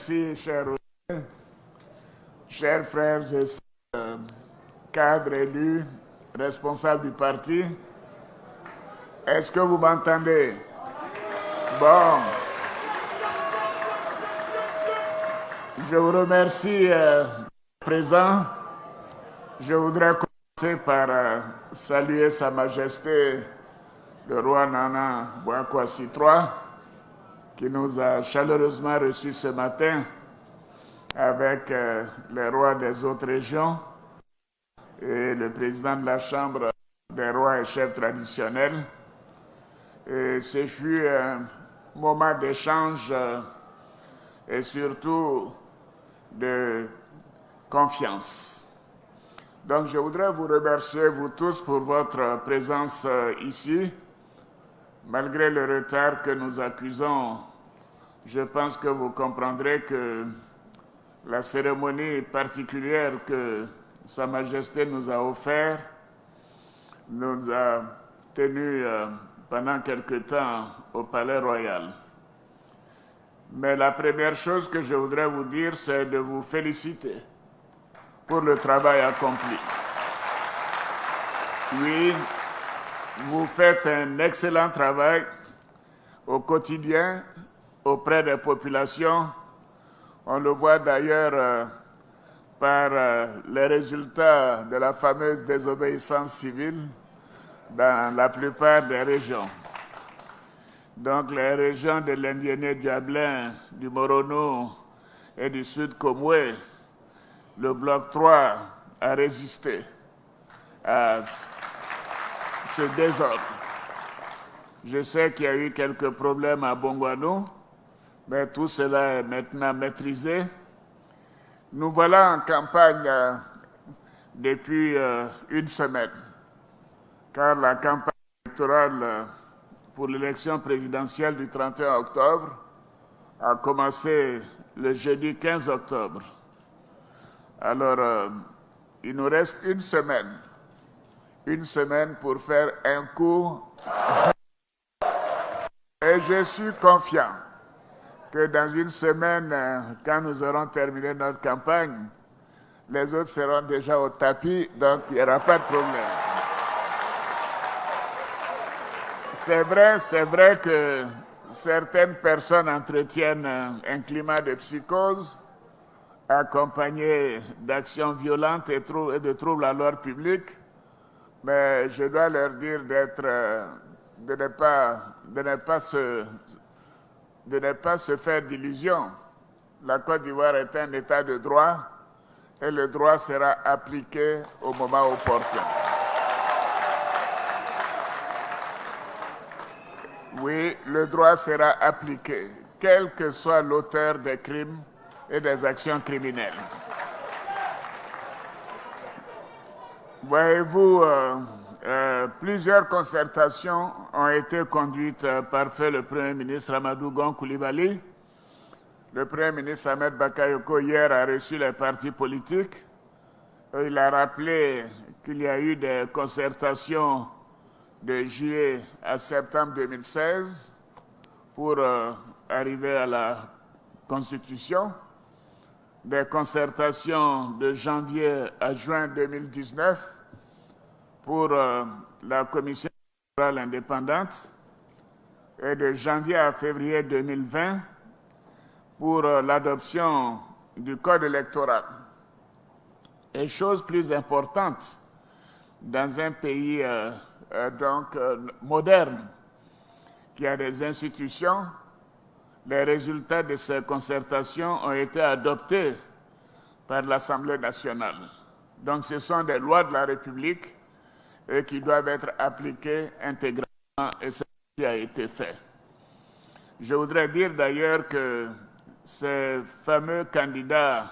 Merci, chers frères et sœurs, cadres élus, responsables du parti. Est-ce que vous m'entendez? Bon. Je vous remercie présent. Je voudrais commencer par saluer Sa Majesté le roi Nana Bouakou-Assis III, qui nous a chaleureusement reçus ce matin avec les rois des autres régions et le président de la Chambre des rois et chefs traditionnels. Et ce fut un moment d'échange et surtout de confiance. Donc je voudrais vous remercier, vous tous, pour votre présence ici. Malgré le retard que nous accusons, je pense que vous comprendrez que la cérémonie particulière que Sa Majesté nous a offerte nous a tenus pendant quelque temps au Palais Royal. Mais la première chose que je voudrais vous dire, c'est de vous féliciter pour le travail accompli. Oui, vous faites un excellent travail au quotidien auprès des populations. On le voit d'ailleurs par les résultats de la fameuse désobéissance civile dans la plupart des régions. Donc les régions de l'Indiéné Diablin, du Morono et du Sud Komoué, le bloc 3 a résisté à ce désordre. Je sais qu'il y a eu quelques problèmes à Bongouanou, mais tout cela est maintenant maîtrisé. Nous voilà en campagne depuis une semaine, car la campagne électorale pour l'élection présidentielle du 31 octobre a commencé le jeudi 15 octobre. Alors, il nous reste une semaine pour faire un coup. Et je suis confiant que dans une semaine, quand nous aurons terminé notre campagne, les autres seront déjà au tapis, donc il n'y aura pas de problème. C'est vrai que certaines personnes entretiennent un climat de psychose accompagné d'actions violentes et de troubles à l'ordre public, mais je dois leur dire de ne pas se faire d'illusions. La Côte d'Ivoire est un État de droit et le droit sera appliqué au moment opportun. Oui, le droit sera appliqué, quel que soit l'auteur des crimes et des actions criminelles. Voyez-vous, plusieurs concertations ont été conduites par feu le Premier ministre Amadou Gon Coulibaly. Le Premier ministre Ahmed Bakayoko hier a reçu les partis politiques. Il a rappelé qu'il y a eu des concertations de juillet à septembre 2016 pour arriver à la Constitution, des concertations de janvier à juin 2019 pour la Commission électorale indépendante et de janvier à février 2020 pour l'adoption du Code électoral. Et chose plus importante, dans un pays moderne, qui a des institutions, les résultats de ces concertations ont été adoptés par l'Assemblée nationale. Donc ce sont des lois de la République et qui doivent être appliquées intégralement, et c'est ce qui a été fait. Je voudrais dire d'ailleurs que ces fameux candidats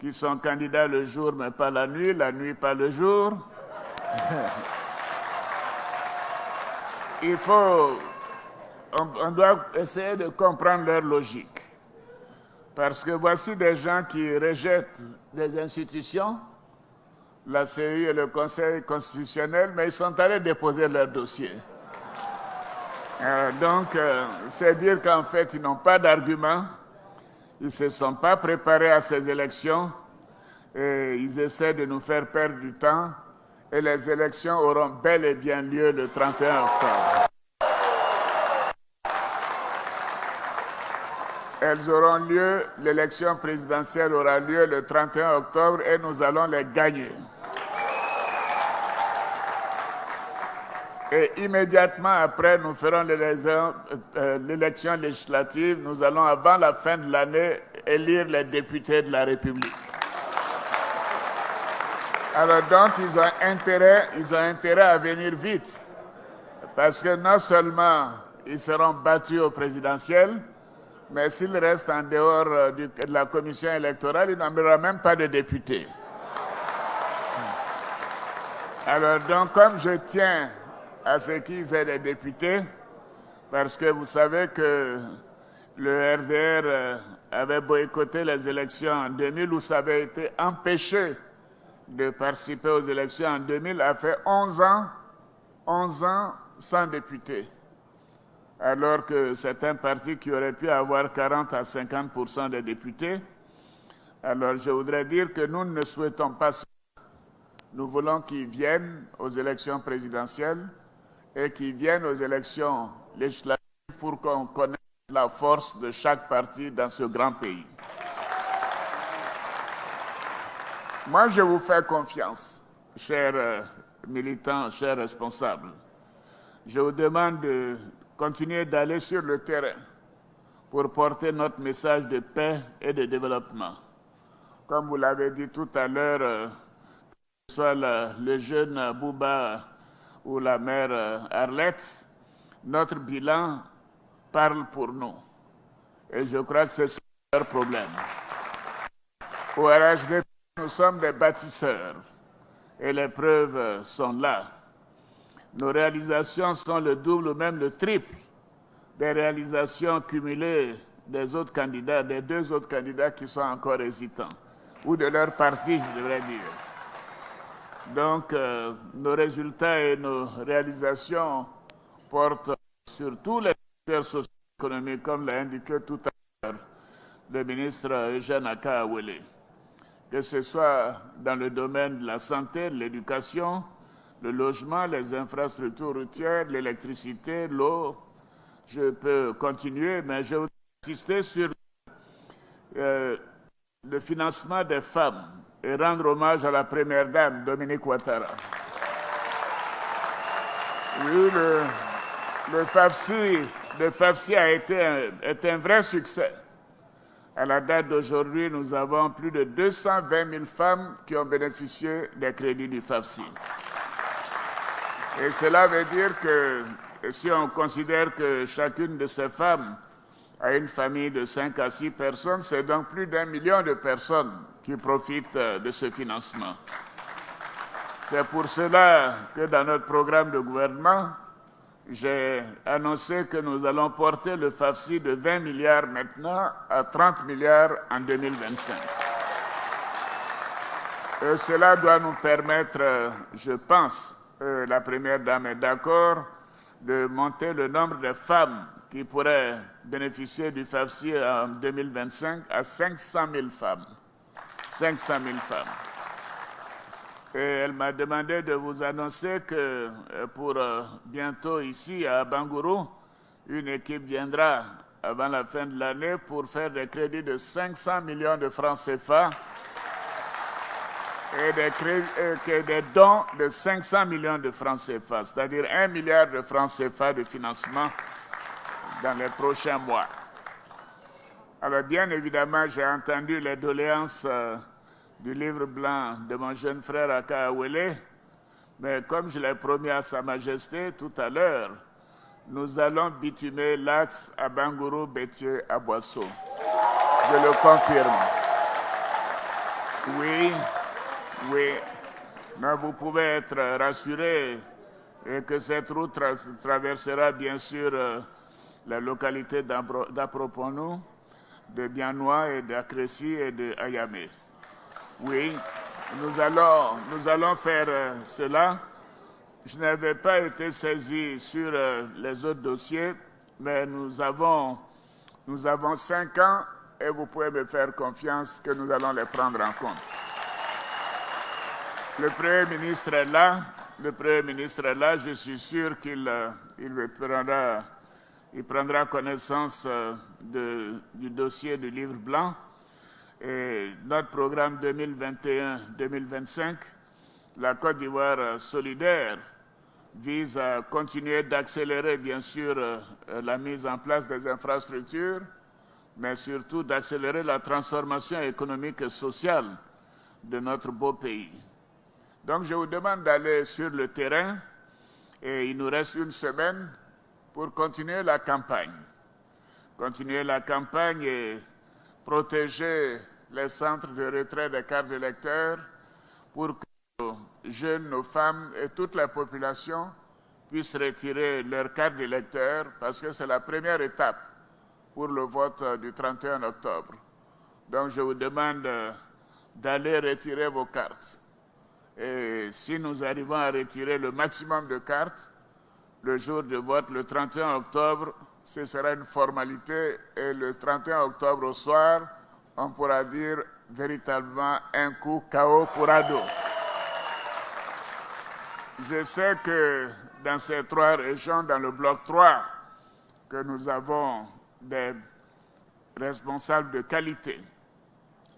qui sont candidats le jour mais pas la nuit pas le jour, on doit essayer de comprendre leur logique. Parce que voici des gens qui rejettent des institutions, la CEI et le Conseil constitutionnel, mais ils sont allés déposer leur dossier. Donc, c'est dire qu'en fait, ils n'ont pas d'argument Ils ne se sont pas préparés à ces élections et ils essaient de nous faire perdre du temps. Et les élections auront bel et bien lieu le 31 octobre. Elles auront lieu, l'élection présidentielle aura lieu le 31 octobre et nous allons les gagner. Et immédiatement après, nous ferons l'élection législative. Nous allons, avant la fin de l'année, élire les députés de la République. Alors donc, ils ont intérêt à venir vite. Parce que non seulement ils seront battus au présidentiel, mais s'ils restent en dehors de la commission électorale, il n'y aura même pas de députés. Alors donc, comme je tiens à ce qu'ils aient des députés, parce que vous savez que le RDR avait boycotté les élections en 2000, où ça avait été empêché de participer aux élections en 2000, a fait 11 ans sans députés. Alors que c'est un parti qui aurait pu avoir 40 à 50% des députés. Alors je voudrais dire que nous ne souhaitons pas ça. Nous voulons qu'ils viennent aux élections présidentielles et qu'ils viennent aux élections législatives pour qu'on connaisse la force de chaque parti dans ce grand pays. Moi, je vous fais confiance, chers militants, chers responsables. Je vous demande de continuer d'aller sur le terrain pour porter notre message de paix et de développement. Comme vous l'avez dit tout à l'heure, que ce soit le jeune Bouba ou la mère Arlette, notre bilan parle pour nous. Et je crois que c'est leur problème. Au RHDP, nous sommes des bâtisseurs et les preuves sont là. Nos réalisations sont le double ou même le triple des réalisations cumulées des autres candidats, des deux autres candidats qui sont encore hésitants, ou de leur parti, je devrais dire. Donc, nos résultats et nos réalisations portent sur tous les secteurs socio-économiques, comme l'a indiqué tout à l'heure le ministre Eugène Akaawele. Que ce soit dans le domaine de la santé, de l'éducation, le logement, les infrastructures routières, l'électricité, l'eau. Je peux continuer, mais je voudrais insister sur le financement des femmes et rendre hommage à la première dame, Dominique Ouattara. Oui, le FAFSI est un vrai succès. À la date d'aujourd'hui, nous avons plus de 220 000 femmes qui ont bénéficié des crédits du FAFSI. Et cela veut dire que si on considère que chacune de ces femmes a une famille de 5 à 6 personnes, c'est donc plus d'1 million de personnes qui profitent de ce financement. C'est pour cela que dans notre programme de gouvernement, j'ai annoncé que nous allons porter le FAFSI de 20 milliards maintenant à 30 milliards en 2025. Et cela doit nous permettre, je pense, la Première Dame est d'accord, de monter le nombre de femmes qui pourraient bénéficier du FAFSI en 2025 à 500 000 femmes. 500 000 femmes. Et elle m'a demandé de vous annoncer que pour bientôt ici à Bangourou, une équipe viendra avant la fin de l'année pour faire des crédits de 500 millions de francs CFA et des dons de 500 millions de francs CFA, c'est-à-dire 1 milliard de francs CFA de financement dans les prochains mois. Alors bien évidemment, j'ai entendu les doléances du livre blanc de mon jeune frère Akaawele, mais comme je l'ai promis à Sa Majesté tout à l'heure, nous allons bitumer l'axe à Bangourou, Bétier, à Boisseau. Je le confirme. Oui, mais vous pouvez être rassurés que cette route traversera bien sûr la localité d'Aproponou, de Bianois et d'Akresi et de Ayamé. Oui, nous allons faire cela. Je n'avais pas été saisi sur les autres dossiers, mais nous avons 5 ans et vous pouvez me faire confiance que nous allons les prendre en compte. Le Premier ministre est là. Le Premier ministre est là. Je suis sûr qu'il prendra connaissance du dossier du livre blanc. Et notre programme 2021-2025, la Côte d'Ivoire solidaire, vise à continuer d'accélérer, bien sûr, la mise en place des infrastructures, mais surtout d'accélérer la transformation économique et sociale de notre beau pays. Donc, je vous demande d'aller sur le terrain et il nous reste une semaine pour continuer la campagne. Continuer la campagne et protéger les centres de retrait des cartes d'électeurs pour que nos jeunes, nos femmes et toute la population puissent retirer leurs cartes d'électeurs parce que c'est la première étape pour le vote du 31 octobre. Donc, je vous demande d'aller retirer vos cartes. Et si nous arrivons à retirer le maximum de cartes, le jour de vote, le 31 octobre, ce sera une formalité. Et le 31 octobre au soir, on pourra dire véritablement un coup KO pour Ado. Je sais que dans ces 3 régions, dans le bloc 3, que nous avons des responsables de qualité,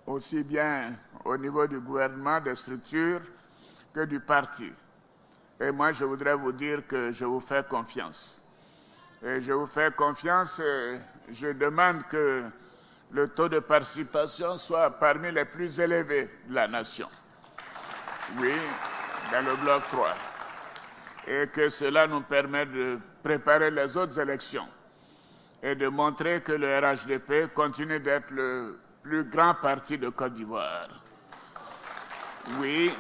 aussi bien au niveau du gouvernement, des structures, que du parti. Et moi, je voudrais vous dire que je vous fais confiance. Et je vous fais confiance et je demande que le taux de participation soit parmi les plus élevés de la nation. Oui, dans le bloc 3. Et que cela nous permette de préparer les autres élections et de montrer que le RHDP continue d'être le plus grand parti de Côte d'Ivoire. Oui,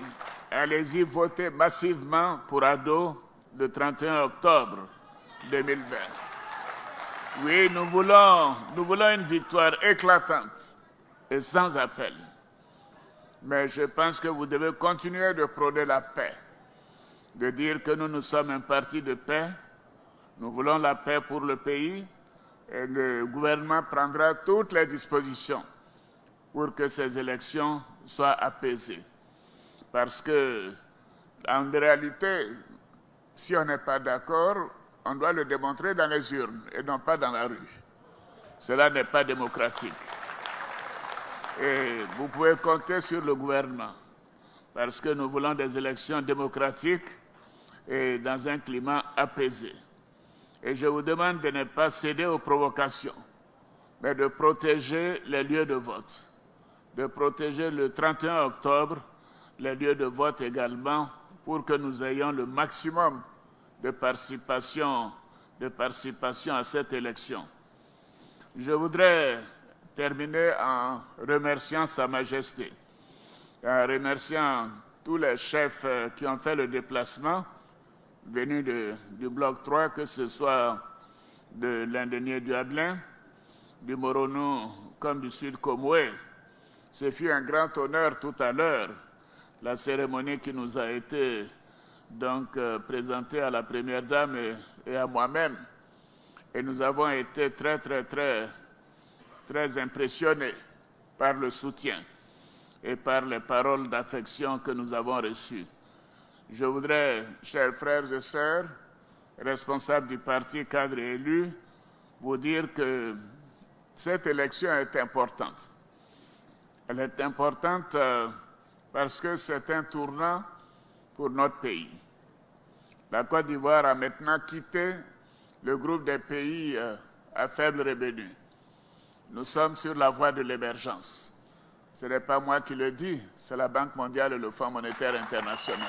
allez-y voter massivement pour Ado le 31 octobre 2020. Oui, nous voulons une victoire éclatante et sans appel. Mais je pense que vous devez continuer de prôner la paix, de dire que nous sommes un parti de paix, nous voulons la paix pour le pays et le gouvernement prendra toutes les dispositions pour que ces élections soient apaisées. Parce que, en réalité, si on n'est pas d'accord, on doit le démontrer dans les urnes et non pas dans la rue. Cela n'est pas démocratique. Et vous pouvez compter sur le gouvernement, parce que nous voulons des élections démocratiques et dans un climat apaisé. Et je vous demande de ne pas céder aux provocations, mais de protéger les lieux de vote, de protéger le 31 octobre les lieux de vote également, pour que nous ayons le maximum de participation à cette élection. Je voudrais terminer en remerciant Sa Majesté, en remerciant tous les chefs qui ont fait le déplacement, venus du bloc 3, que ce soit de l'Indénié du Adelin, du Moronou comme du Sud Comoé. Ce fut un grand honneur tout à l'heure, la cérémonie qui nous a été donc présentée à la Première Dame et à moi-même. Et nous avons été très impressionnés par le soutien et par les paroles d'affection que nous avons reçues. Je voudrais, chers frères et sœurs, responsables du parti, cadres et élus, vous dire que cette élection est importante. Elle est importante parce que c'est un tournant pour notre pays. La Côte d'Ivoire a maintenant quitté le groupe des pays à faible revenu. Nous sommes sur la voie de l'émergence. Ce n'est pas moi qui le dis, c'est la Banque mondiale et le Fonds monétaire international.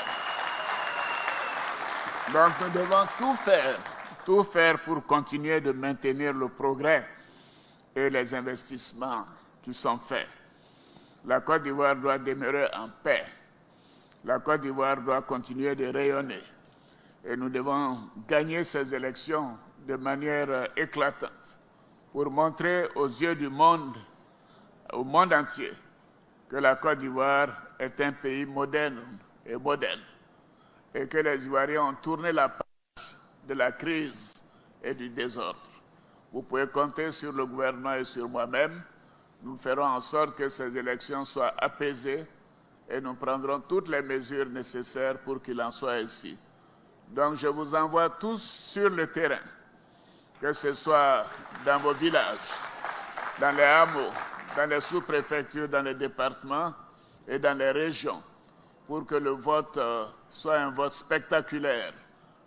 Donc nous devons tout faire pour continuer de maintenir le progrès et les investissements qui sont faits. La Côte d'Ivoire doit demeurer en paix. La Côte d'Ivoire doit continuer de rayonner. Et nous devons gagner ces élections de manière éclatante pour montrer aux yeux du monde, au monde entier, que la Côte d'Ivoire est un pays moderne et modèle et que les Ivoiriens ont tourné la page de la crise et du désordre. Vous pouvez compter sur le gouvernement et sur moi-même Nous ferons en sorte que ces élections soient apaisées et nous prendrons toutes les mesures nécessaires pour qu'il en soit ainsi. Donc je vous envoie tous sur le terrain, que ce soit dans vos villages, dans les hameaux, dans les sous-préfectures, dans les départements et dans les régions, pour que le vote soit un vote spectaculaire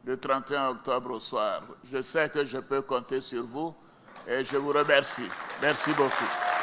le 31 octobre au soir. Je sais que je peux compter sur vous et je vous remercie. Merci beaucoup.